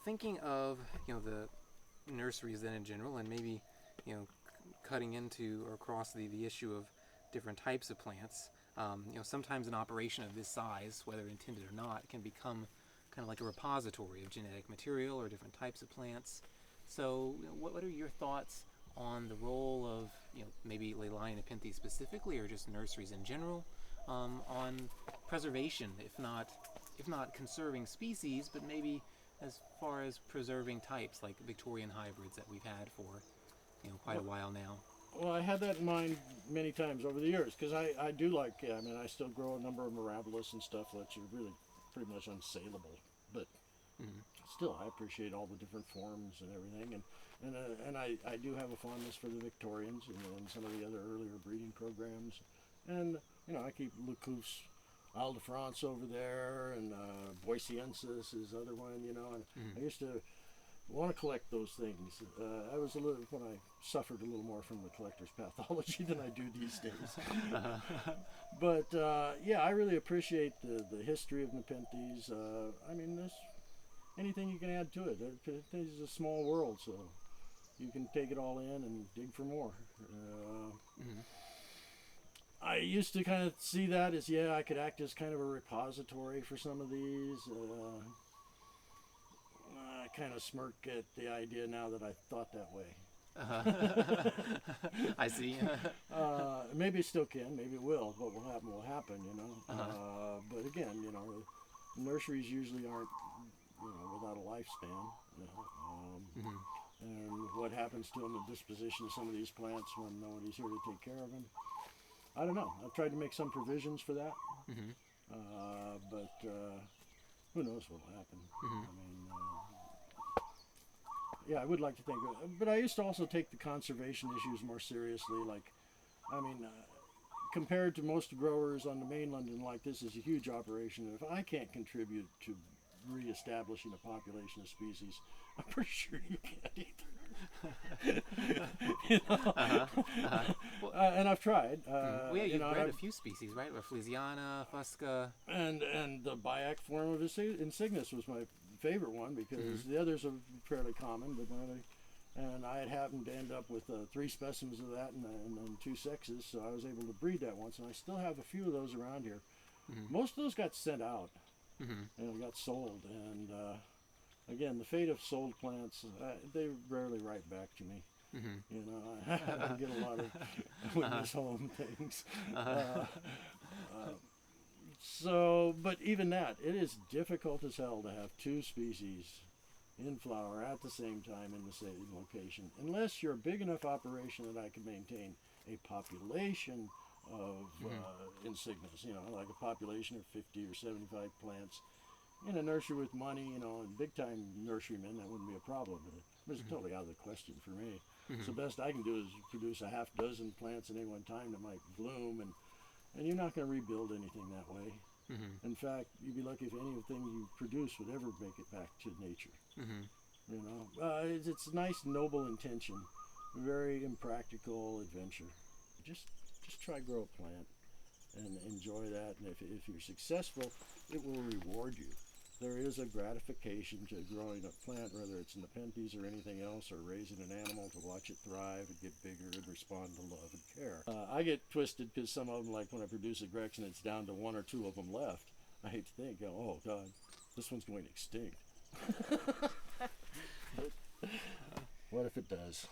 thinking of the nurseries then in general, and maybe cutting into or across the issue of different types of plants. Sometimes an operation of this size, whether intended or not, can become kind of like a repository of genetic material or different types of plants. So, what are your thoughts on the role of maybe Leilani nepenthes specifically, or just nurseries in general, on preservation, if not conserving species, but maybe as far as preserving types like Victorian hybrids that we've had for quite a while now. Well, I had that in mind many times over the years because I do like, I mean, I still grow a number of mirabilis and stuff that are really pretty much unsaleable, but Mm-hmm. still I appreciate all the different forms and everything, and I do have a fondness for the Victorians and some of the other earlier breeding programs, and I keep Lecouf's Isle de France over there, and Boisiensis is other one, and I used to want to collect those things. I was a little when I suffered a little more from the collector's pathology than I do these days. But yeah, I really appreciate the history of Nepenthes. I mean, there's anything you can add to it. Nepenthes is a small world, so you can take it all in and dig for more. Mm-hmm. I used to kind of see that as, yeah, I could act as kind of a repository for some of these. I kind of smirk at the idea now that I thought that way. I see. Maybe it still can, maybe it will. What will happen, But again, nurseries usually aren't, without a lifespan. Mm-hmm. And what happens to them, the disposition of some of these plants when nobody's here to take care of them. I don't know. I've tried to make some provisions for that, Mm-hmm. but who knows what will happen. Mm-hmm. I mean, yeah, I would like to think of it. But I used to also take the conservation issues more seriously. Like, I mean, compared to most growers on the mainland, and like this is a huge operation. If I can't contribute to reestablishing a population of species, I'm pretty sure you can't either. Well, And I've tried. well, yeah, you've bred a few species, right? Rafflesiana, Fusca. And the Biac form of Insignis was my favorite one because the others are fairly common, but and I had happened to end up with 3 specimens of that and 2 sexes, so I was able to breed that once, and I still have a few of those around here. Mm-hmm. Most of those got sent out Mm-hmm. and got sold, and again, the fate of sold plants, they rarely write back to me. Mm-hmm. I get a lot of witness home things. So, but even that, it is difficult as hell to have 2 species in flower at the same time in the same location, unless you're a big enough operation that I can maintain a population of insignias, like a population of 50 or 75 plants in a nursery with money, and big time nurserymen, that wouldn't be a problem. But it's totally out of the question for me. Mm-hmm. So best I can do is produce a half dozen plants at any one time that might bloom, and you're not going to rebuild anything that way. Mm-hmm. In fact, you'd be lucky if anything you produce would ever make it back to nature. Mm-hmm. It's a nice, noble intention, very impractical adventure. Just try grow a plant and enjoy that. And if you're successful, it will reward you. There is a gratification to growing a plant, whether it's Nepenthes or anything else, or raising an animal to watch it thrive and get bigger and respond to love and care. I get twisted because some of them, like when I produce a Grex and it's down to 1 or 2 of them left, I hate to think, oh God, this one's going extinct. What if it does?